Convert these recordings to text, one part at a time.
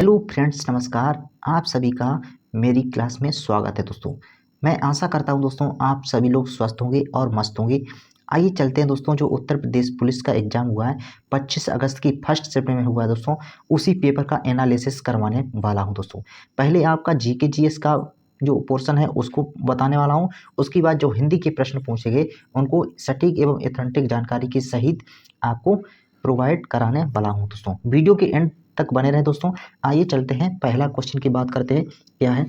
Hello friends, नमस्कार। आप सभी का मेरी क्लास में स्वागत है दोस्तों। मैं आशा करता हूं दोस्तों आप सभी लोग स्वस्थ होंगे और मस्त होंगे। आइए चलते हैं दोस्तों, जो उत्तर प्रदेश पुलिस का एग्जाम हुआ है 25 अगस्त की फर्स्ट शिफ्ट में हुआ है दोस्तों, उसी पेपर का एनालिसिस करवाने वाला हूं दोस्तों। पहले आपका जीके जीएस का जो पोर्शन है उसको बताने वाला हूँ। उसके बाद जो हिंदी के प्रश्न पूछे गए उनको सटीक एवं एथेंटिक जानकारी के सहित आपको प्रोवाइड कराने वाला हूँ दोस्तों। वीडियो के एंड तक बने रहे दोस्तों। आइए चलते हैं, पहला क्वेश्चन की बात करते हैं। क्या है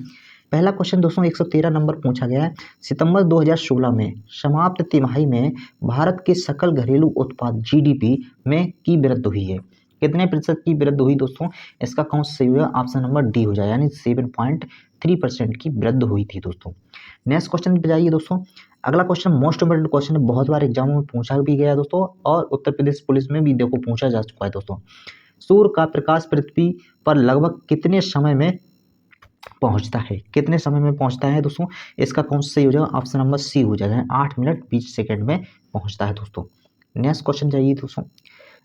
पहला क्वेश्चन दोस्तों? 113 नंबर पूछा गया है। सितंबर 2016 में समाप्त तिमाही में भारत के सकल घरेलू उत्पाद जीडीपी में की वृद्धि हुई है। कितने प्रतिशत की वृद्धि हुई दोस्तों? इसका कौन सा सही होगा? ऑप्शन नंबर डी हो जाए, यानी 7.3% की वृद्धि हुई थी दोस्तों। नेक्स्ट क्वेश्चन पे जाइए दोस्तों। अगला क्वेश्चन मोस्ट इम्पोर्टेंट क्वेश्चन है, बहुत बार एग्जामों में पूछा भी गया दोस्तों, और उत्तर प्रदेश पुलिस में भी देखो पूछा जा चुका है दोस्तों। सूर्य का प्रकाश पृथ्वी पर लगभग कितने समय में पहुंचता है? कितने समय में पहुंचता है दोस्तों? इसका कौन सा सही हो जाएगा? ऑप्शन नंबर सी हो जाएगा, 8 मिनट 20 सेकंड में पहुंचता है दोस्तों। नेक्स्ट क्वेश्चन जाइए दोस्तों।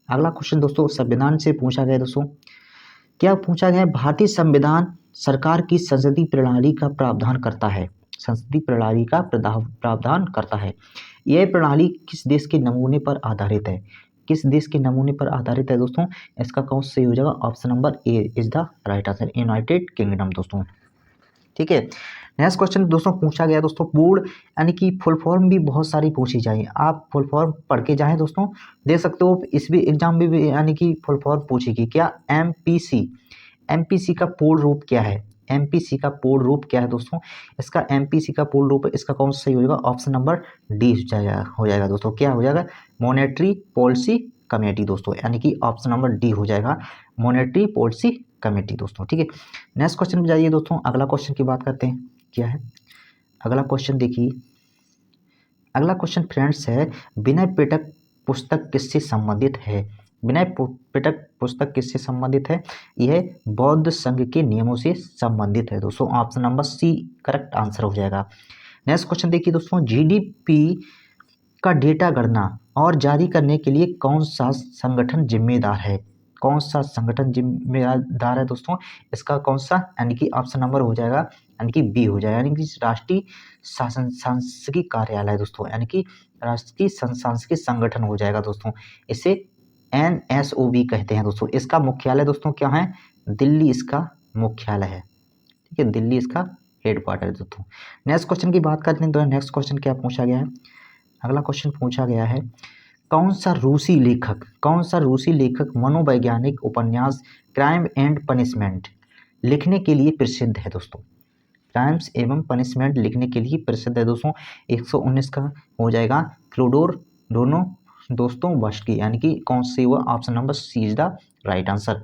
अगला क्वेश्चन दोस्तों संविधान से पूछा गया दोस्तों। क्या पूछा गया है? भारतीय संविधान सरकार की संसदीय प्रणाली का प्रावधान करता है। संसदीय प्रणाली का प्रावधान करता है। यह प्रणाली किस देश के नमूने पर आधारित है? किस देश के नमूने पर आधारित है दोस्तों? इसका कौन सा सही हो जाएगा? Option number A is the right answer, United kingdom दोस्तों। ठीक है। नेक्स्ट क्वेश्चन दोस्तों पूछा गया दोस्तों, बोर्ड यानी कि फुल फॉर्म भी बहुत सारी पूछी जाए, आप फुल फॉर्म पढ़ के जाएं दोस्तों, दे सकते हो। इस भी एग्जाम में भी यानी कि फुल फॉर्म पूछेगी। क्या एमपीसी, एमपीसी का पूर्ण रूप क्या है? एमपीसी का पूर्ण रूप क्या है दोस्तों? इसका एमपीसी का पूर्ण रूप, इसका कौन सा सही हो जाएगा? ऑप्शन नंबर डी हो जाएगा दोस्तों। क्या हो जाएगा? मॉनेटरी पॉलिसी कमेटी दोस्तों, यानी कि ऑप्शन नंबर डी हो जाएगा, मॉनेटरी पॉलिसी कमेटी दोस्तों। ठीक है। नेक्स्ट क्वेश्चन पे जाइए दोस्तों। अगला क्वेश्चन की बात करते हैं। क्या है अगला क्वेश्चन? देखिए अगला क्वेश्चन फ्रेंड्स है, विनय पिटक पुस्तक किससे संबंधित है? विनय पिटक पुस्तक किससे संबंधित है? यह बौद्ध संघ के नियमों से संबंधित है दोस्तों। Option number C correct answer हो जाएगा। नेक्स्ट क्वेश्चन देखिए दोस्तों, जीडीपी का डेटा गणना और जारी करने के लिए कौन सा संगठन जिम्मेदार है? कौन सा संगठन जिम्मेदार है दोस्तों? इसका कौन सा, यानी कि ऑप्शन नंबर हो जाएगा, यानी कि बी हो जाएगा, यानी कि राष्ट्रीय शासन सांख्यिकी कार्यालय दोस्तों, यानी कि राष्ट्रीय सांख्यिकी संगठन हो जाएगा दोस्तों। इसे एनएसओबी कहते हैं दोस्तों। इसका मुख्यालय दोस्तों क्या है? दिल्ली इसका मुख्यालय है। ठीक है, दिल्ली इसका हेडक्वार्टर है दोस्तों। नेक्स्ट क्वेश्चन की बात करते हैं तो नेक्स्ट क्वेश्चन क्या पूछा गया है? अगला क्वेश्चन पूछा गया है, कौन सा रूसी लेखक मनोवैज्ञानिक उपन्यास क्राइम एंड पनिशमेंट लिखने के लिए प्रसिद्ध है दोस्तों? क्राइम्स एवं पनिशमेंट लिखने के लिए प्रसिद्ध है दोस्तों। 119 का हो जाएगा, फ्योडोर दोनों दोस्तों वस्की, यानी कि कौन सी हुआ? Option number C is the right answer.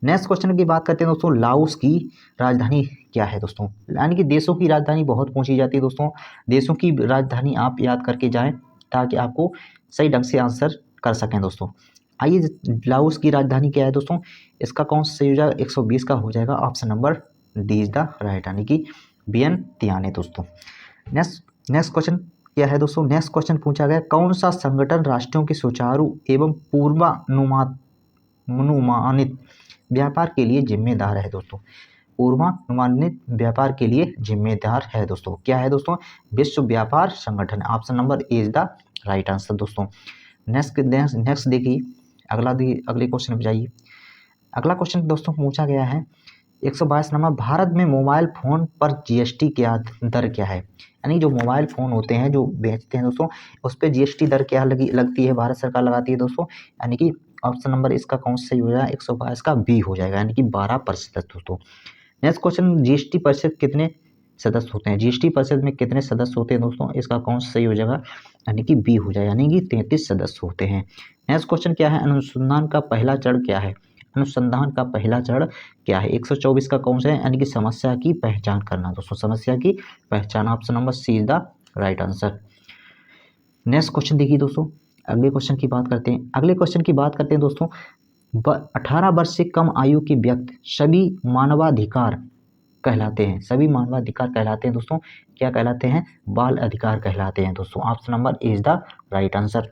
Next question की बात करते हैं दोस्तों, लाओस की राजधानी क्या है दोस्तों? यानी कि देशों की राजधानी बहुत पूछी जाती है दोस्तों। देशों की राजधानी आप याद करके जाएं ताकि आपको सही ढंग से आंसर कर सकें दोस्तों। आइए, लाओस की राजधानी क्या है दोस्तों? इसका कौन सा सही हो जाएगा? 120 का हो जाएगा, option number D is the right, यानी कि वियनतियाने दोस्तों। नेक्स्ट क्वेश्चन क्या है दोस्तों? नेक्स्ट क्वेश्चन पूछा गया, कौन सा संगठन राष्ट्रों के सुचारू एवं पूर्वानुमानित व्यापार के लिए जिम्मेदार है दोस्तों? पूर्वानुमानित व्यापार के लिए जिम्मेदार है दोस्तों। क्या है दोस्तों? विश्व व्यापार संगठन, option number A is the right answer दोस्तों। नेक्स्ट देखिए अगले क्वेश्चन पे जाइए। अगला क्वेश्चन दोस्तों पूछा गया है 122 नंबर, भारत में मोबाइल फ़ोन पर जीएसटी क्या दर क्या है? यानी जो मोबाइल फ़ोन होते हैं जो बेचते हैं दोस्तों, उस पर जीएसटी दर क्या लगती है? भारत सरकार लगाती है दोस्तों, यानी कि ऑप्शन नंबर इसका कौन सा सही हो जाएगा? 122 का बी हो जाएगा, यानी कि 12% दोस्तों। नेक्स्ट क्वेश्चन, जीएसटी परिषद कितने सदस्य होते हैं? जीएसटी परिषद में कितने सदस्य होते हैं दोस्तों? इसका कौन सा सही हो जाएगा? यानी कि बी हो जाएगा, यानी कि 33 सदस्य होते हैं। नेक्स्ट क्वेश्चन क्या है? अनुसंधान का पहला चरण क्या है? अनुसंधान का पहला चरण क्या है? 124 का कौन सा है? यानी कि समस्या की पहचान करना दोस्तों, समस्या की पहचान, option number C is the right answer. Next question देखिए दोस्तों, अगले क्वेश्चन की बात करते हैं। अगले क्वेश्चन की बात करते हैं दोस्तों, 18 वर्ष से कम आयु के व्यक्ति सभी मानवाधिकार कहलाते हैं। सभी मानवाधिकार कहलाते हैं दोस्तों। क्या कहलाते हैं? बाल अधिकार कहलाते हैं दोस्तों। Option number A is the right answer.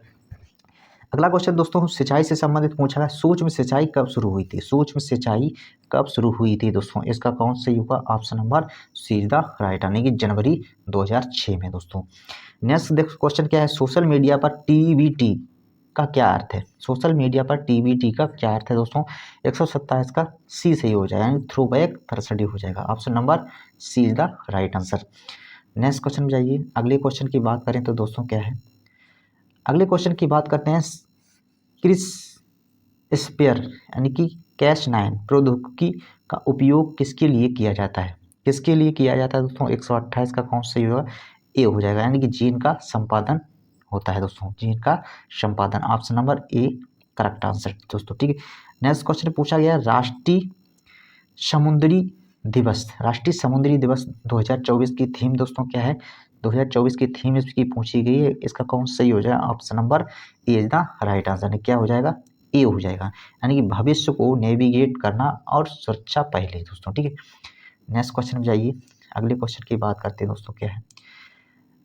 अगला क्वेश्चन दोस्तों सिंचाई से संबंधित पूछा गया, सूक्ष्म सिंचाई कब शुरू हुई थी? सूक्ष्म सिंचाई कब शुरू हुई थी दोस्तों? इसका कौन सही होगा? Option number C is the right, यानी कि जनवरी 2006 में दोस्तों। नेक्स्ट देखो क्वेश्चन क्या है, सोशल मीडिया पर टीबीटी का क्या अर्थ है? सोशल मीडिया पर टीबीटी का क्या अर्थ है दोस्तों? 127 का सी सही हो जाएगा, यानी थ्रू बैक थर्सडी हो जाएगा। Option number C is the right answer. Next question में जाइए, अगले क्वेश्चन की बात करें तो दोस्तों क्या है, अगले क्वेश्चन की बात करते हैं, क्रिस स्पेयर यानी कि कैश 9 प्रौद्योगिकी का उपयोग किसके लिए किया जाता है? किसके लिए किया जाता है दोस्तों? 128 का कौन सही होगा? ए हो जाएगा, यानी कि जीन का संपादन होता है दोस्तों, जीन का संपादन। Option number A correct answer दोस्तों, ठीक है। नेक्स्ट क्वेश्चन पूछा गया, राष्ट्रीय समुद्री दिवस, राष्ट्रीय समुद्री दिवस 2024 की थीम दोस्तों क्या है? 2024 की थीम इसकी पूछी गई है, इसका कौन सही हो जाएगा? Option number A is the right answer. क्या हो जाएगा? ए हो जाएगा, यानी कि भविष्य को नेविगेट करना और सुरक्षा पहले दोस्तों, ठीक है। नेक्स्ट क्वेश्चन में जाइए, अगले क्वेश्चन की बात करते हैं दोस्तों क्या है,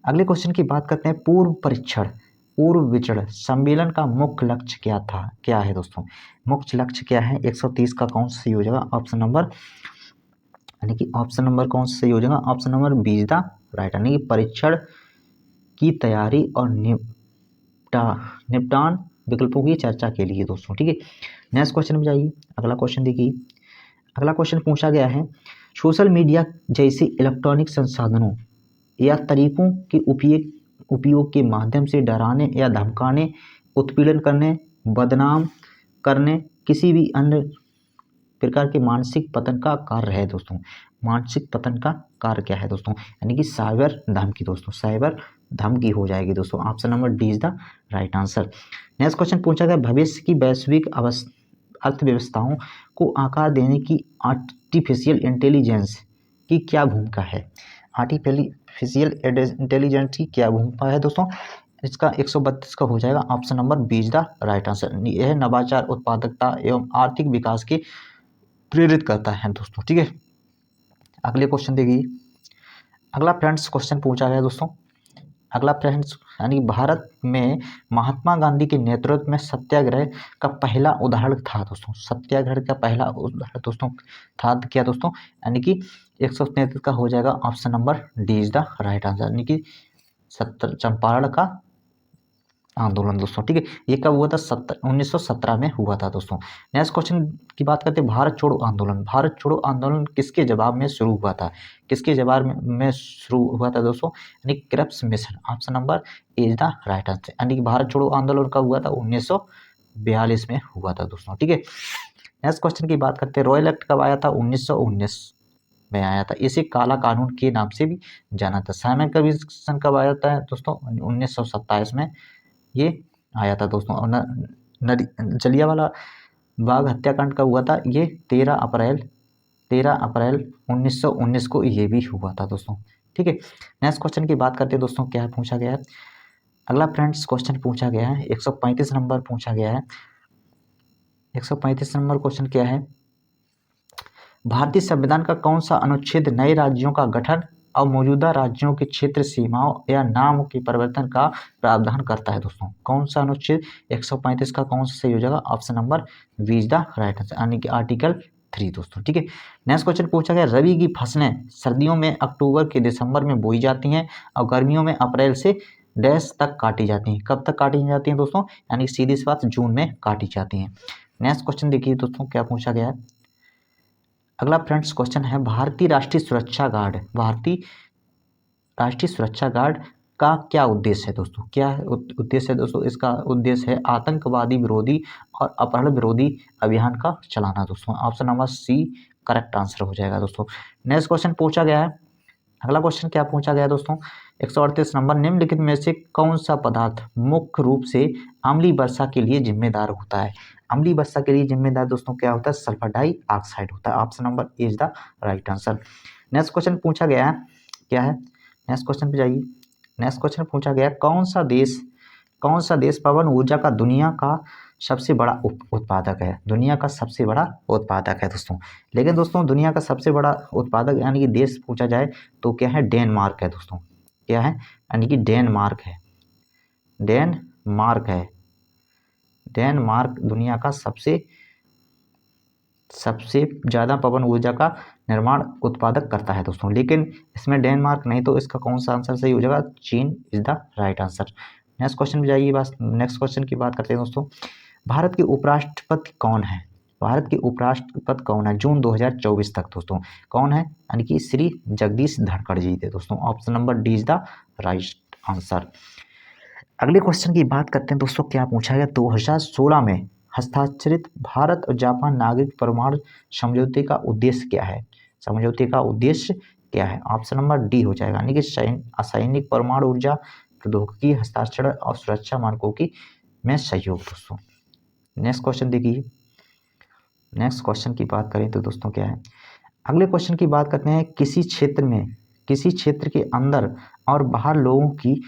अगले क्वेश्चन की बात करते हैं, पूर्व परीक्षण पूर्व विचरण सम्मेलन का मुख्य लक्ष्य क्या था? क्या है दोस्तों? मुख्य लक्ष्य क्या है? 130 का कौन सही हो जाएगा? ऑप्शन नंबर, यानी कि ऑप्शन नंबर कौन सा सही हो जाएगा? Option number B is the right, यानी कि परीक्षण की तैयारी और निपटान विकल्पों की चर्चा के लिए दोस्तों, ठीक है। नेक्स्ट क्वेश्चन में जाइए, अगला क्वेश्चन देखिए, अगला क्वेश्चन पूछा गया है, सोशल मीडिया जैसे इलेक्ट्रॉनिक संसाधनों या तरीकों के उपयोग के माध्यम से डराने या धमकाने, उत्पीड़न करने, बदनाम करने, किसी भी अन्य प्रकार के मानसिक पतन का कार्य है दोस्तों। मानसिक पतन का कार्य क्या है दोस्तों? यानी कि साइबर धमकी दोस्तों, साइबर धमकी हो जाएगी दोस्तों। Option number D is the right answer. Next question पूछा गया, भविष्य की वैश्विक अर्थव्यवस्थाओं को आकार देने की आर्टिफिशियल इंटेलिजेंस की क्या भूमिका है? आर्टिफिशियल इंटेलिजेंस की क्या भूमिका है दोस्तों? इसका 132 का हो जाएगा, option number B is the right answer. यह नवाचार, उत्पादकता एवं आर्थिक विकास के प्रेरित करता है दोस्तों, ठीक है। अगले क्वेश्चन देखिए, अगला फ्रेंड्स क्वेश्चन पूछा गया दोस्तों, अगला फ्रेंड्स यानी भारत में महात्मा गांधी के नेतृत्व में सत्याग्रह का पहला उदाहरण था दोस्तों। सत्याग्रह का पहला उदाहरण दोस्तों था क्या दोस्तों? यानी कि 133 का हो जाएगा, option number D is the right answer, यानी कि चंपारण का आंदोलन दोस्तों, ठीक है। ये कब हुआ था? 1917 में हुआ था दोस्तों। नेक्स्ट क्वेश्चन की बात करते हैं, भारत छोड़ो आंदोलन। भारत छोड़ो आंदोलन किसके जवाब में शुरू हुआ था? किसके जवाब में शुरू हुआ था दोस्तों? यानी Cripps mission. Option number A is the right answer, यानी कि भारत छोड़ो आंदोलन कब हुआ था? 1942 में हुआ था दोस्तों, ठीक है। नेक्स्ट क्वेश्चन की बात करते हैं, रॉयल एक्ट कब आया था? 1919 में आया था। इसे काला कानून के नाम से भी जाना था। साइमन कमीशन कब आया था दोस्तों? 1927 में ये आया था दोस्तों। और जलियांवाला बाग हत्याकांड कब हुआ था? ये 13 अप्रैल 1919 को ये भी हुआ था दोस्तों, ठीक है। नेक्स्ट क्वेश्चन की बात करते हैं दोस्तों, क्या पूछा गया है? अगला फ्रेंड्स क्वेश्चन पूछा गया है, 135 नंबर पूछा गया है। 135 नंबर क्वेश्चन क्या है, भारतीय संविधान का कौन सा अनुच्छेद नए राज्यों का गठन और मौजूदा राज्यों के क्षेत्र सीमाओं या नाम के परिवर्तन का प्रावधान करता है दोस्तों? कौन सा अनुच्छेद? 135 का कौन सा सही हो जाएगा? Option number B is the right answer, यानी कि आर्टिकल 3 दोस्तों, ठीक है। नेक्स्ट क्वेश्चन पूछा गया, रबी की फसलें सर्दियों में अक्टूबर के दिसंबर में बोई जाती हैं और गर्मियों में अप्रैल से डैश तक काटी जाती हैं। कब तक काटी जाती हैं दोस्तों? यानी कि सीधी सी बात, जून में काटी जाती हैं। नेक्स्ट क्वेश्चन देखिए दोस्तों, क्या पूछा गया है? अगला फ्रेंड्स क्वेश्चन है, भारतीय राष्ट्रीय सुरक्षा गार्ड का क्या उद्देश्य है दोस्तों? क्या उद्देश्य है दोस्तों? इसका उद्देश्य है आतंकवादी विरोधी और अपहरण विरोधी अभियान का चलाना दोस्तों। Option number C correct answer हो जाएगा दोस्तों। नेक्स्ट क्वेश्चन पूछा गया है, अगला क्वेश्चन क्या पूछा गया दोस्तों? 138 नंबर, निम्नलिखित में से कौन सा पदार्थ मुख्य रूप से अम्लीय वर्षा के लिए जिम्मेदार होता है? अम्लीय वर्षा के लिए जिम्मेदार दोस्तों क्या होता है? सल्फर डाइऑक्साइड होता है। Option number A is the right answer. Next question पूछा गया है, क्या है? नेक्स्ट क्वेश्चन पे जाइए। नेक्स्ट क्वेश्चन पूछा गया, कौन सा देश पवन ऊर्जा का दुनिया का सबसे बड़ा उत्पादक है? दुनिया का सबसे बड़ा उत्पादक है दोस्तों। लेकिन दोस्तों दुनिया का सबसे बड़ा उत्पादक यानी कि देश पूछा जाए तो क्या है? डेनमार्क है दोस्तों। क्या है? यानी कि डेनमार्क है, डेनमार्क है। डेनमार्क दुनिया का सबसे ज़्यादा पवन ऊर्जा का निर्माण उत्पादक करता है दोस्तों, लेकिन इसमें डेनमार्क नहीं, तो इसका कौन सा आंसर सही हो जाएगा? चीन is the right answer. Next question में जाइए, बस नेक्स्ट क्वेश्चन की बात करते हैं दोस्तों। भारत के उपराष्ट्रपति कौन है? भारत के उपराष्ट्रपति कौन है जून 2024 तक दोस्तों? कौन है? यानी कि श्री जगदीश धनखड़ जी थे दोस्तों। Option number D is the right answer. अगले क्वेश्चन की बात करते हैं दोस्तों। क्या पूछा गया? 2016 में हस्ताक्षरित भारत और जापान नागरिक परमाणु समझौते का उद्देश्य क्या है? समझौते का उद्देश्य क्या है? ऑप्शन नंबर डी हो जाएगा, यानी कि असैनिक परमाणु ऊर्जा प्रौद्योगिकी हस्ताक्षर और सुरक्षा मानकों की में सहयोग दोस्तों। नेक्स्ट क्वेश्चन देखिए। नेक्स्ट क्वेश्चन की बात करें तो दोस्तों क्या है? अगले क्वेश्चन की बात करते हैं। किसी क्षेत्र के अंदर और बाहर लोगों की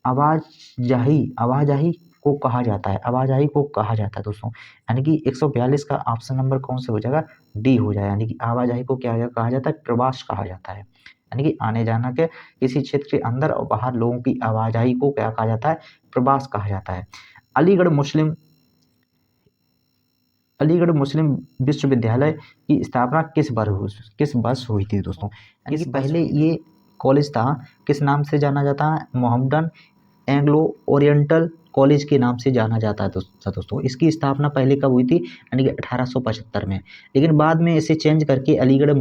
आवाजाही को कहा जाता है। आवाजाही को कहा जाता है दोस्तों, यानी कि 142 का ऑप्शन नंबर कौन से हो जाएगा? डी हो जाएगा, यानी कि आवाजाही को क्या कहा जाता है? प्रवास कहा जाता है, यानी कि आने जाना के किसी क्षेत्र के अंदर और बाहर लोगों की आवाजाही को क्या कहा जाता है? प्रवास कहा जाता है। अलीगढ़ मुस्लिम विश्वविद्यालय की स्थापना किस वर्ष हुई थी दोस्तों? यानी कि पहले ये कॉलेज था, किस नाम से जाना जाता है? मोहम्मदन एंग्लो ओरिएंटल कॉलेज के नाम से जाना जाता है दोस्तों। इसकी स्थापना पहले कब हुई थी? यानी कि 1875 में, लेकिन बाद में इसे चेंज करके अलीगढ़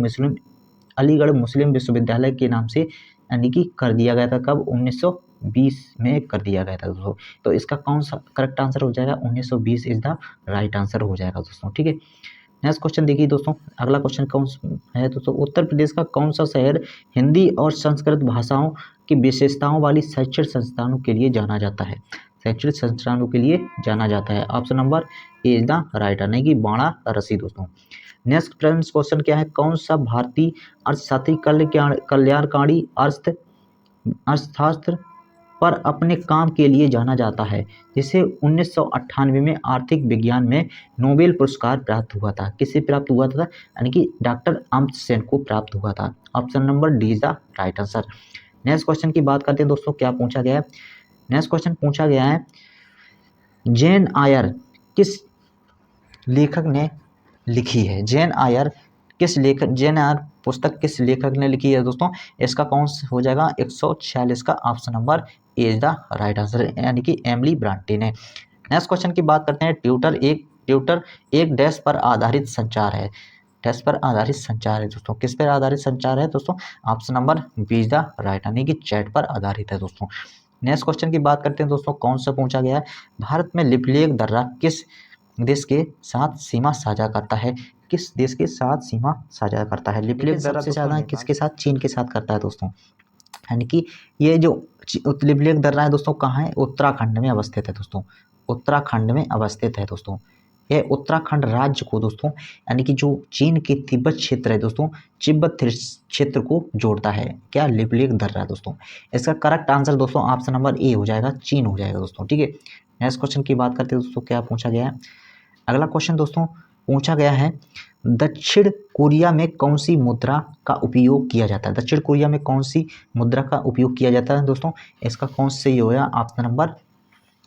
मुस्लिम विश्वविद्यालय के नाम से यानी कि कर दिया गया था। कब? 1920 में कर दिया गया था दोस्तों। तो इसका कौन सा करेक्ट आंसर हो जाएगा? 1920 इज द राइट आंसर हो जाएगा दोस्तों, ठीक है। नेक्स्ट क्वेश्चन देखिए दोस्तों। अगला क्वेश्चन कौन है दोस्तों? उत्तर प्रदेश का कौन सा शहर हिंदी और संस्कृत भाषाओं की विशेषताओं वाली शैक्षणिक संस्थानों के लिए जाना जाता है? शैक्षणिक संस्थानों के लिए जाना जाता है। Option number A is the right, यानी कि वाराणसी दोस्तों। नेक्स्ट क्वेश्चन क्या है? कौन सा भारतीय अर्थशास्त्री कल्याणकारी अर्थशास्त्र पर अपने काम के लिए जाना जाता है, जिसे 1998 में आर्थिक विज्ञान में नोबेल पुरस्कार प्राप्त हुआ था? किससे प्राप्त हुआ था? यानी कि डॉक्टर अमर्त्य सेन को प्राप्त हुआ था। Option number D is the right answer. Next question की बात करते हैं दोस्तों। क्या पूछा गया है? नेक्स्ट क्वेश्चन पूछा गया है, जेन आयर किस लेखक ने लिखी है? जेन आयर पुस्तक किस लेखक ने लिखी है दोस्तों? इसका कौन हो जाएगा? 146 का option number A is the right answer, यानी कि एमिली ब्रांटे ने। नेक्स्ट क्वेश्चन की बात करते हैं। ट्विटर एक डैश पर आधारित संचार है। डैश पर आधारित संचार है दोस्तों। किस पर आधारित संचार है दोस्तों? Option number B is the right, यानी कि चैट पर आधारित है दोस्तों। नेक्स्ट क्वेश्चन की बात करते हैं दोस्तों। कौन सा पूछा गया है? भारत में लिपलेख दर्रा किस देश के साथ सीमा साझा करता है? किस देश के साथ सीमा साझा करता है? लिपलेख दर्रा सबसे ज़्यादा किसके साथ? चीन के साथ करता है दोस्तों। यानी कि ये जो लिपलेख दर्रा है दोस्तों, कहाँ है? उत्तराखंड में अवस्थित है दोस्तों। उत्तराखंड में अवस्थित है दोस्तों। यह उत्तराखंड राज्य को दोस्तों, यानी कि जो चीन के तिब्बत क्षेत्र है दोस्तों, तिब्बत क्षेत्र को जोड़ता है। क्या? लिपलेख दर्रा दोस्तों। इसका करेक्ट आंसर दोस्तों ऑप्शन नंबर ए हो जाएगा, चीन हो जाएगा दोस्तों, ठीक है। नेक्स्ट क्वेश्चन की बात करते हैं दोस्तों। क्या पूछा गया है? अगला क्वेश्चन दोस्तों पूछा गया है, दक्षिण कोरिया में कौन सी मुद्रा का उपयोग किया जाता है? दक्षिण कोरिया में कौन सी मुद्रा का उपयोग किया जाता है दोस्तों? इसका कौन से सही होगा? ऑप्शन नंबर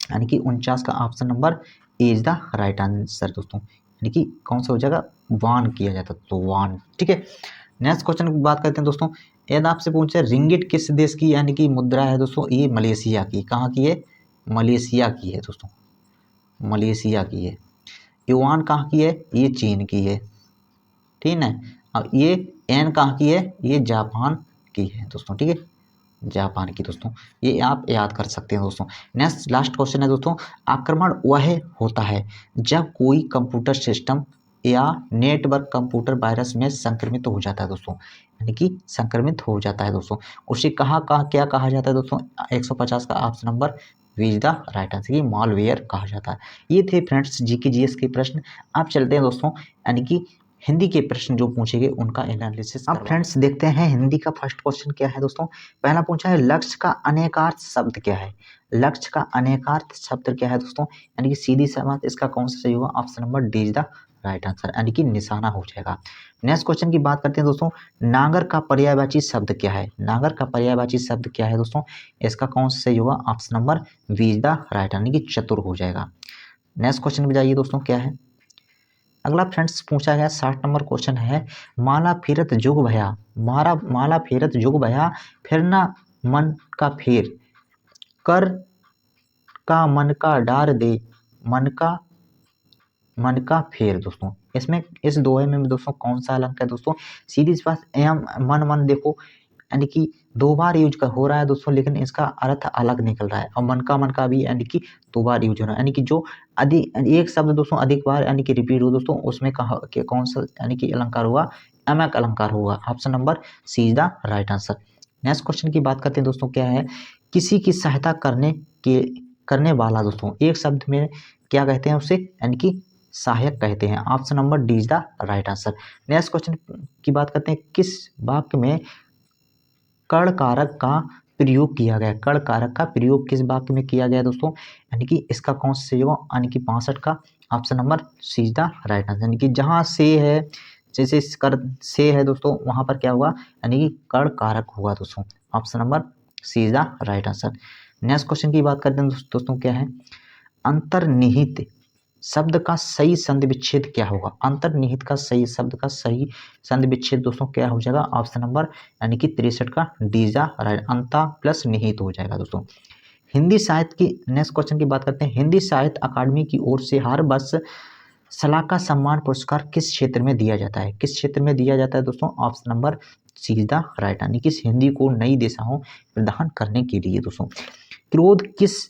यानी कि 49 का option number A is the right answer दोस्तों, यानी कि कौन सा हो जाएगा? वान किया जाता है तो वान, ठीक है। नेक्स्ट क्वेश्चन की बात करते हैं दोस्तों। यदि आपसे पूछे रिंगिट किस देश की यानी कि मुद्रा है दोस्तों? ये मलेशिया की। कहाँ की है? मलेशिया की है दोस्तों, मलेशिया की है। युआन कहाँ की है? ये चीन की है, ठीक है। अब ये एन कहाँ की है? ये जापान की है दोस्तों, ठीक है, जापान की दोस्तों। ये आप याद कर सकते हैं दोस्तों। नेक्स्ट लास्ट क्वेश्चन है दोस्तों। आक्रमण वह होता है जब कोई कंप्यूटर सिस्टम या नेटवर्क कंप्यूटर वायरस में संक्रमित हो जाता है दोस्तों, यानी कि संक्रमित हो जाता है दोस्तों। उसे कहाँ क्या कहा जाता है दोस्तों? 150 का option number V is the right answer, ये मालवेयर कहा जाता है। ये थे फ्रेंड्स जीके जीएस के प्रश्न। आप चलते हैं दोस्तों, यानी कि हिंदी के प्रश्न जो पूछे गए उनका एनालिसिस। अब फ्रेंड्स देखते हैं हिंदी का फर्स्ट क्वेश्चन क्या है दोस्तों। पहला पूछा है, लक्ष्य का अनेकार्थ शब्द क्या है? लक्ष्य का अनेकार्थ शब्द क्या है दोस्तों? यानी कि सीधी सी बात, इसका कौन सा सही होगा? Option number D is the right answer, यानी कि निशाना हो जाएगा। नेक्स्ट क्वेश्चन की बात करते हैं दोस्तों। नागर का पर्यायवाची शब्द क्या है? नागर का पर्यायवाची शब्द क्या है दोस्तों? इसका कौन सा सही होगा? Option number B is the right, यानी कि चतुर हो जाएगा। नेक्स्ट क्वेश्चन पे जाइए दोस्तों, क्या है अगला फ्रेंड्स पूछा गया 60 नंबर क्वेश्चन है, माला फिरत जुग भया, माला फिरत जुग भया, फिर ना मन का फेर, कर का मन का डार दे, मन का फेर। दोस्तों इसमें इस दोहे में दोस्तों कौन सा अलंक है दोस्तों, सीधी सी बात, एम मन देखो यानी कि 2 बार यूज हो रहा है दोस्तों, लेकिन इसका अर्थ अलग निकल रहा है। और मन का भी यानी कि 2 बार यूज हो रहा है, यानी कि जो अधिक एक शब्द दोस्तों अधिक बार यानी कि रिपीट हो दोस्तों, उसमें कहा कि कौन सा यानी कि अलंकार हुआ, यमक अलंकार होगा। Option number C is the right answer. Next question की बात करते हैं दोस्तों, क्या है किसी की सहायता करने वाला। दोस्तों एक शब्द में क्या कहते हैं उसे, यानी कि सहायक कहते हैं। Option number D is the right answer. Next question की बात करते हैं, किस वाक्य में कर्ण कारक का प्रयोग किया गया, कर्ण कारक का प्रयोग किस वाक्य में किया गया दोस्तों, यानी कि इसका कौन सा योग, यानी कि 65 का। Option number C is the right answer, यानी कि जहाँ से है, जैसे कर से है दोस्तों, वहां पर क्या हुआ, यानी कि कर्ण कारक हुआ दोस्तों। Option number C is the right answer. Next question की बात करते हैं दोस्तों, क्या है अंतर्निहित शब्द का सही संधि विच्छेद क्या होगा, अंतर्निहित का सही शब्द का सही संधि विच्छेद दोस्तों क्या हो जाएगा। ऑप्शन नंबर यानी कि 63 का डी जा राइट, अंता प्लस निहित हो जाएगा दोस्तों। हिंदी साहित्य की नेक्स्ट क्वेश्चन की बात करते हैं, हिंदी साहित्य अकादमी की ओर से हर वर्ष सलाका सम्मान पुरस्कार किस क्षेत्र में दिया जाता है, किस क्षेत्र में दिया जाता है दोस्तों। Option number C is the right, यानी कि हिंदी को नई दिशाओं प्रदान करने के लिए दोस्तों। क्रोध किस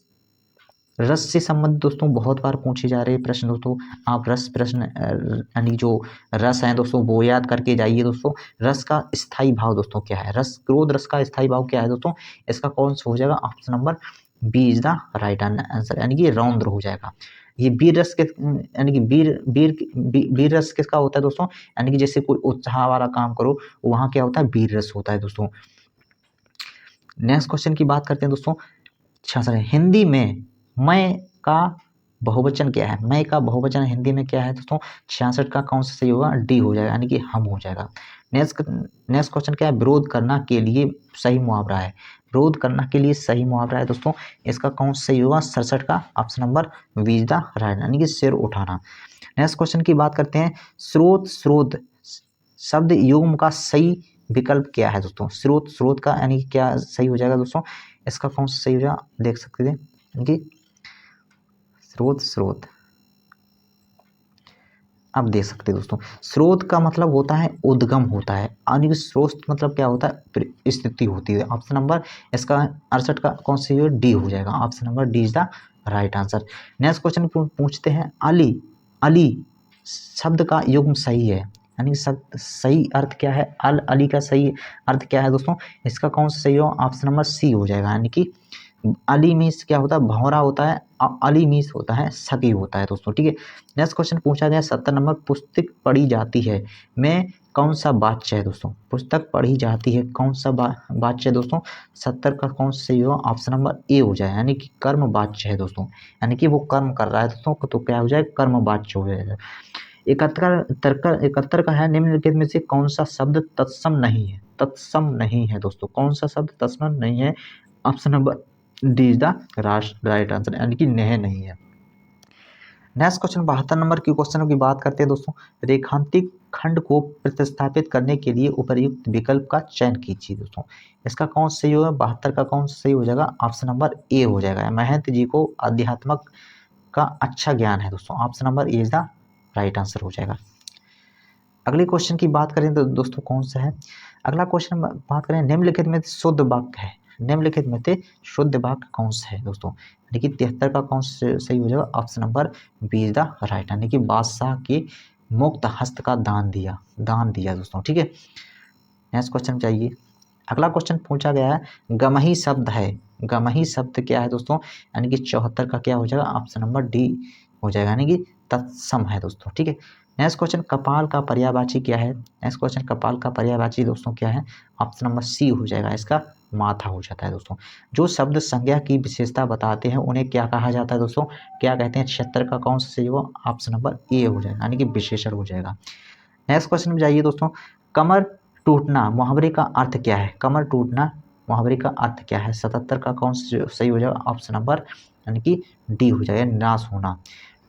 रस से संबंधित दोस्तों बहुत बार पूछे जा रहे प्रश्न दोस्तों, आप रस प्रश्न यानी जो रस है दोस्तों वो याद करके जाइए दोस्तों। रस का स्थायी भाव दोस्तों क्या है, रस क्रोध रस का स्थायी भाव क्या है दोस्तों, इसका कौन सा हो जाएगा। Option number B is the right answer, यानी कि रौद्र हो जाएगा। ये वीर रस के यानी कि वीर रस किसका होता है दोस्तों, यानी कि जैसे कोई उत्साह वाला काम करो वहाँ क्या होता है, वीर रस होता है दोस्तों। नेक्स्ट क्वेश्चन की बात करते हैं दोस्तों, हिंदी में मैं का बहुवचन क्या है, मैं का बहुवचन हिंदी में क्या है दोस्तों। 66 का कौन सा सही होगा, डी हो जाएगा, यानी कि हम हो जाएगा। नेक्स्ट क्वेश्चन क्या है, विरोध करना के लिए सही मुहावरा है, विरोध करना के लिए सही मुहावरा है दोस्तों, इसका कौन सा सही होगा। 67 का option number B is the right, यानी कि सिर उठाना। नेक्स्ट क्वेश्चन की बात करते हैं, स्रोत शब्द युग्म का सही विकल्प क्या है दोस्तों। स्रोत का यानी कि क्या सही हो जाएगा दोस्तों, इसका कौन सा सही हो जाएगा, देख सकते हैं कि स्रोत आप देख सकते हैं दोस्तों। स्रोत का मतलब होता है उद्गम होता है, यानी कि स्रोत मतलब क्या होता है, स्थिति होती है। ऑप्शन नंबर इसका 68 का कौन सा डी हो जाएगा, option number D is the right answer. Next question पूछते हैं, अली शब्द का युग्म सही है, यानी सही अर्थ क्या है, अली का सही अर्थ क्या है दोस्तों, इसका कौन सा सही हो। ऑप्शन नंबर सी हो जाएगा, यानी कि अली मीन्स क्या होता है, भौरा होता है, अली मीन्स होता है सकी होता है दोस्तों, ठीक है। नेक्स्ट क्वेश्चन पूछा गया 70 नंबर, पुस्तक पढ़ी जाती है में कौन सा वाच्य है दोस्तों, पुस्तक पढ़ी जाती है कौन सा वाच्य है दोस्तों। 70 का कौन सा सही होगा, ऑप्शन नंबर ए हो जाए, यानी कि कर्म वाच्य है दोस्तों, यानी कि वो कर्म कर रहा है दोस्तों, तो क्या हो जाए, कर्म वाच्य हो जाएगा। 71 का है, निम्नलिखित में से कौन सा शब्द तत्सम नहीं है, तत्सम नहीं है दोस्तों, कौन सा शब्द तत्सम नहीं है। Option number D is the right answer, यानी कि नहीं है। नेक्स्ट क्वेश्चन 72 नंबर की क्वेश्चनों की बात करते हैं दोस्तों, रेखांकित खंड को प्रतिस्थापित करने के लिए उपर्युक्त विकल्प का चयन कीजिए दोस्तों, इसका कौन सा सही होगा। 72 का कौन सा सही हो जाएगा, ऑप्शन नंबर ए हो जाएगा, महंत जी को अध्यात्मक का अच्छा ज्ञान है दोस्तों, option number A is the right answer हो जाएगा। अगले क्वेश्चन की बात करें तो दोस्तों कौन सा है, अगला क्वेश्चन बात करें, निम्नलिखित में शुद्ध वाक्य है, निम्नलिखित में से शुद्ध वाक्य कौन सा है दोस्तों, यानी कि 73 का कौन सा सही हो जाएगा, option number B is the right, यानी कि बादशाह के मुक्त हस्त का दान दिया दोस्तों, ठीक है। नेक्स्ट क्वेश्चन चाहिए, अगला क्वेश्चन पूछा गया है, गमही शब्द है, गमही शब्द क्या है दोस्तों, यानी कि 74 का क्या हो जाएगा, ऑप्शन नंबर डी हो जाएगा, यानी कि तत्सम है दोस्तों, ठीक है। नेक्स्ट क्वेश्चन, कपाल का पर्यायवाची क्या है, नेक्स्ट क्वेश्चन कपाल का पर्यायवाची दोस्तों क्या है, ऑप्शन नंबर सी हो जाएगा, इसका माथा हो जाता है दोस्तों। जो शब्द संज्ञा की विशेषता बताते हैं उन्हें क्या कहा जाता है दोस्तों, क्या कहते हैं। 76 का कौन सा सही होगा, ऑप्शन नंबर ए हो जाएगा, यानी कि विशेषण हो जाएगा। नेक्स्ट क्वेश्चन में जाइए दोस्तों, कमर टूटना मुहावरे का अर्थ क्या है, कमर टूटना मुहावरे का अर्थ क्या है। 77 का कौन सा सही हो जाएगा, ऑप्शन नंबर यानी कि डी हो जाएगा, नाश होना।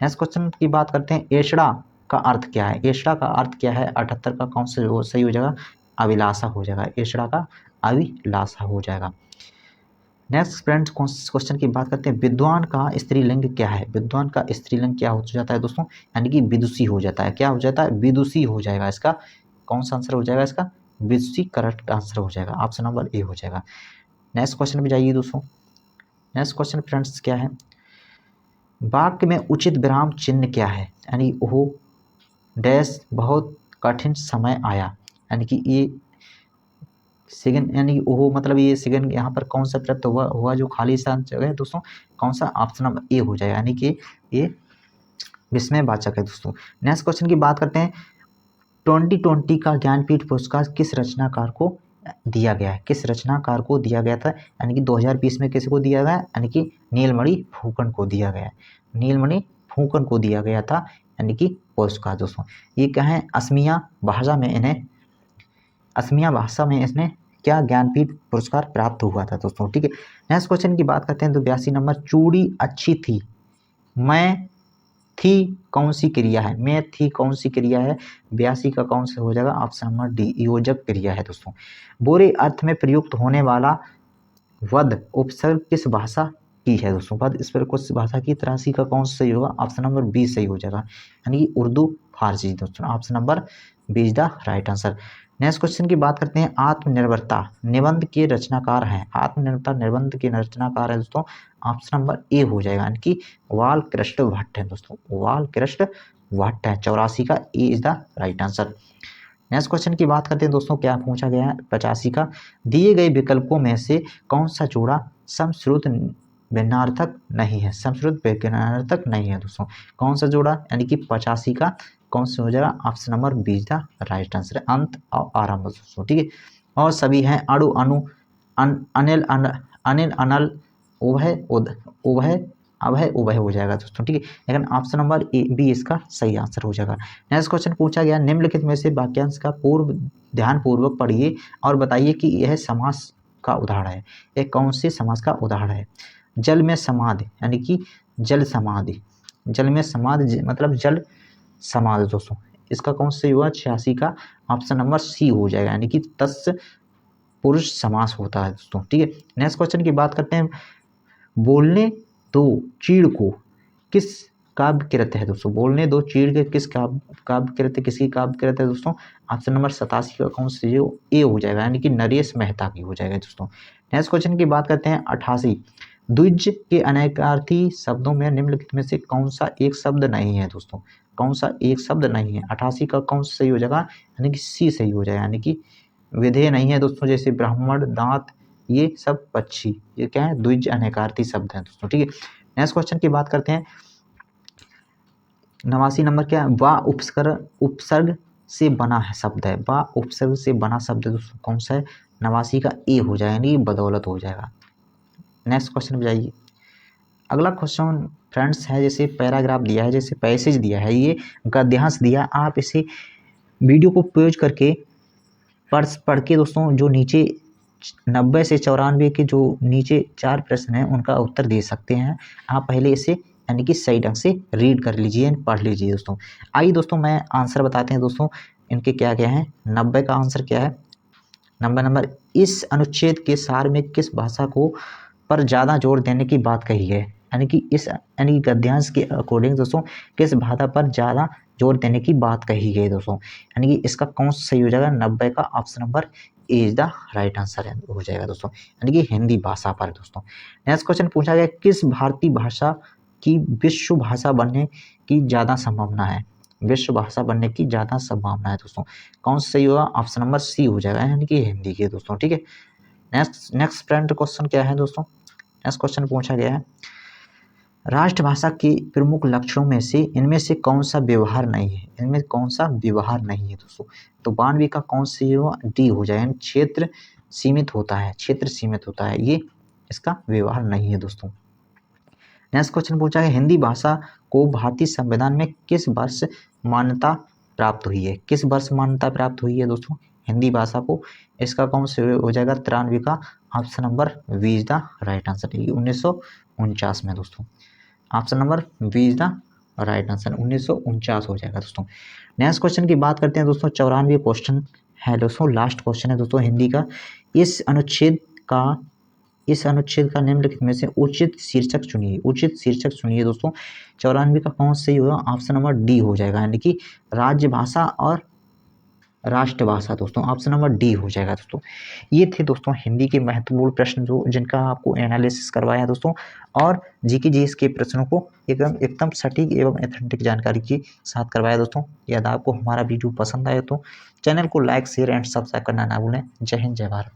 नेक्स्ट क्वेश्चन की बात करते हैं, एषणा का अर्थ क्या है? एषणा का अर्थ क्या है? 78 का कौन सा सही हो जाएगा? अभिलाषा हो जाएगा। एषणा का अभिलाषा हो जाएगा। नेक्स्ट फ्रेंड्स क्वेश्चन की बात करते हैं, विद्वान का स्त्रीलिंग क्या है? विद्वान का स्त्रीलिंग क्या हो जाता है दोस्तों? यानी कि विदुषी हो जाता है। क्या हो जाता है? विदुषी हो जाएगा। इसका कौन सा आंसर हो जाएगा? इसका विदुषी करेक्ट आंसर हो जाएगा। ऑप्शन नंबर ए हो जाएगा। नेक्स्ट क्वेश्चन पे जाइए दोस्तों। नेक्स्ट क्वेश्चन फ्रेंड्स क्या है, वाक्य में उचित विराम चिन्ह क्या है? यानी वो डैश बहुत कठिन समय आया, यानी कि ये सेकंड, यानी वो मतलब ये सेकंड यहाँ पर कौन सा प्राप्त हुआ जो खाली स्थान जगह है दोस्तों? कौन सा? ऑप्शन नंबर ए हो जाएगा, यानी कि ये विस्मयवाचक है दोस्तों। नेक्स्ट क्वेश्चन की बात करते हैं, 2020 का ज्ञानपीठ पुरस्कार किस रचनाकार को दिया गया है? किस रचनाकार को दिया गया था? यानी कि 2020 में किसी को दिया गया? यानी कि नीलमणि फुकन को दिया गया है। नीलमणि फुकन को दिया गया था, यानी कि पुरस्कार दोस्तों। ये क्या है? असमिया भाषा में इसने क्या ज्ञानपीठ पुरस्कार प्राप्त हुआ था दोस्तों। ठीक है, नेक्स्ट क्वेश्चन की बात करते हैं, तो 82 नंबर, चूड़ी अच्छी थी, मैं थी कौन सी क्रिया है? मैं थी कौन सी क्रिया है? 82 का कौन सा हो जाएगा? ऑप्शन नंबर डी, योजक क्रिया है दोस्तों। बुरे अर्थ में प्रयुक्त होने वाला वध उपसर्ग किस भाषा की है दोस्तों? वध इस पर कुछ भाषा की, 83 का कौन सा सही होगा? ऑप्शन नंबर बी सही हो जाएगा, यानी कि उर्दू फारसी दोस्तों। Option number B is the right answer. Next question की बात करते हैं, आत्मनिर्भरता निबंध के रचनाकार हैं। आत्मनिर्भरता निबंध के रचनाकार है दोस्तों, ऑप्शन नंबर ए हो जाएगा, यानी कि वालकृष्ण भट्ट है दोस्तों। वालकृष्ण भट्ट है, 84 का A is the right answer. Next question की बात करते हैं दोस्तों, क्या पूछा गया है? 85 का, दिए गए विकल्पों में से कौन सा जोड़ा समश्रुत भिन्नार्थक नहीं है? समश्रुत भिन्नार्थक नहीं है दोस्तों, कौन सा जोड़ा? यानी कि 85 का कौन सा हो जाएगा? Option number be the right answer, अंत और आरंभ दोस्तों। ठीक है, और सभी हैं अणु अणु अनिल अनिल अनल उभय उभय अभय उभय हो जाएगा दोस्तों। ठीक है, लेकिन ऑप्शन नंबर ए बी इसका सही आंसर हो जाएगा। नेक्स्ट क्वेश्चन पूछा गया, निम्नलिखित में से वाक्यांश का ध्यान पूर्वक पढ़िए और बताइए कि यह समास का उदाहरण है। यह कौन से समास का उदाहरण है? जल में समाधि, यानी कि जल समाधि, जल में समाधि मतलब जल समाधि दोस्तों। इसका कौन सा हुआ? 86 का ऑप्शन नंबर सी हो जाएगा, यानी कि तत्पुरुष समास होता है दोस्तों। ठीक है, नेक्स्ट क्वेश्चन की बात करते हैं, बोलने दो चीड़ को किस काव्य कृत है दोस्तों? बोलने दो चीड़ के किस काव्य कृत, किसकी काव्य कृत है दोस्तों? ऑप्शन नंबर 87 का कौन सा ए हो जाएगा, यानी कि नरेश मेहता की हो जाएगा दोस्तों। नेक्स्ट क्वेश्चन की बात करते हैं, 88, द्विज के अनेकार्थी शब्दों में निम्नलिखित में से कौन सा एक शब्द नहीं है दोस्तों? कौन सा एक शब्द नहीं है? 88 का कौन सा सही हो जाएगा? यानी कि सी सही हो जाएगा, यानी कि विधेय नहीं है दोस्तों, जैसे ब्राह्मण, दांत, ये सब पक्षी, ये क्या है? द्विज अनेकार्थी शब्द हैं दोस्तों। ठीक है, नेक्स्ट क्वेश्चन की बात करते हैं, 89 नंबर, क्या है? वा उपसर्ग से बना है शब्द है। वा उपसर्ग से बना शब्द दोस्तों कौन सा है? 89 का ए हो जाएगा, यानी बदौलत हो जाएगा। नेक्स्ट क्वेश्चन पे जाइए। अगला क्वेश्चन फ्रेंड्स है, जैसे पैराग्राफ दिया है, जैसे पैसेज दिया है, ये गद्यांश दिया, आप इसे वीडियो को पॉज करके पढ़ के दोस्तों, जो नीचे 90 से 94 के जो नीचे 4 प्रश्न हैं उनका उत्तर दे सकते हैं। आप पहले इसे यानी कि सही ढंग से रीड कर लीजिए, पढ़ लीजिए दोस्तों। आइए दोस्तों, मैं आंसर बताते हैं दोस्तों, इनके क्या क्या हैं। 90 का आंसर क्या है? 90 नंबर, इस अनुच्छेद के सार में किस भाषा को पर ज़्यादा जोर देने की बात कही है? यानी कि इस यानी गद्यांश के अकॉर्डिंग दोस्तों किस भाषा पर ज़्यादा जोर देने की बात कही गई दोस्तों? यानी कि इसका कौन सा सही हो जाएगा? 90 का option number A is the right answer हो जाएगा दोस्तों, यानी कि हिंदी भाषा पर दोस्तों। नेक्स्ट क्वेश्चन पूछा गया, किस भारतीय भाषा की विश्व भाषा बनने की ज़्यादा संभावना है? विश्व भाषा बनने की ज़्यादा संभावना है दोस्तों, कौन सा सही होगा? ऑप्शन नंबर सी हो जाएगा, यानी कि हिंदी के दोस्तों। ठीक है, नेक्स्ट फ्रेंड क्वेश्चन क्या है दोस्तों? नेक्स्ट क्वेश्चन पूछा गया है, राष्ट्रभाषा के प्रमुख लक्षणों में से इनमें से कौन सा व्यवहार नहीं है? इनमें कौन सा व्यवहार नहीं है दोस्तों? तो 92 का कौन सा डी हो जाए, क्षेत्र सीमित होता है, क्षेत्र सीमित होता है, ये इसका व्यवहार नहीं है दोस्तों। नेक्स्ट क्वेश्चन पूछा है, हिंदी भाषा को भारतीय संविधान में किस वर्ष मान्यता प्राप्त हुई है? किस वर्ष मान्यता प्राप्त हुई है दोस्तों हिंदी भाषा को? इसका कौन सा हो जाएगा? 93 का option number B is the right answer, 1949 में दोस्तों। Option number B is the right answer 1949 हो जाएगा दोस्तों। नेक्स्ट क्वेश्चन की बात करते हैं दोस्तों। 94 क्वेश्चन है दोस्तों, लास्ट क्वेश्चन है दोस्तों हिंदी का। इस अनुच्छेद का निम्नलिखित में से उचित शीर्षक चुनिए। उचित शीर्षक चुनिए दोस्तों। 94 का कौन सही होगा? ऑप्शन नंबर डी हो जाएगा, यानी कि राजभाषा और राष्ट्रभाषा दोस्तों। ऑप्शन नंबर डी हो जाएगा दोस्तों। ये थे दोस्तों हिंदी के महत्वपूर्ण प्रश्न जो जिनका आपको एनालिसिस करवाया दोस्तों, और जीके जीएस के प्रश्नों को एकदम सटीक एवं एथेंटिक जानकारी के साथ करवाया दोस्तों। यदि आपको हमारा वीडियो पसंद आए तो चैनल को लाइक शेयर एंड सब्सक्राइब करना ना भूलें। जय हिंद, जय भारत।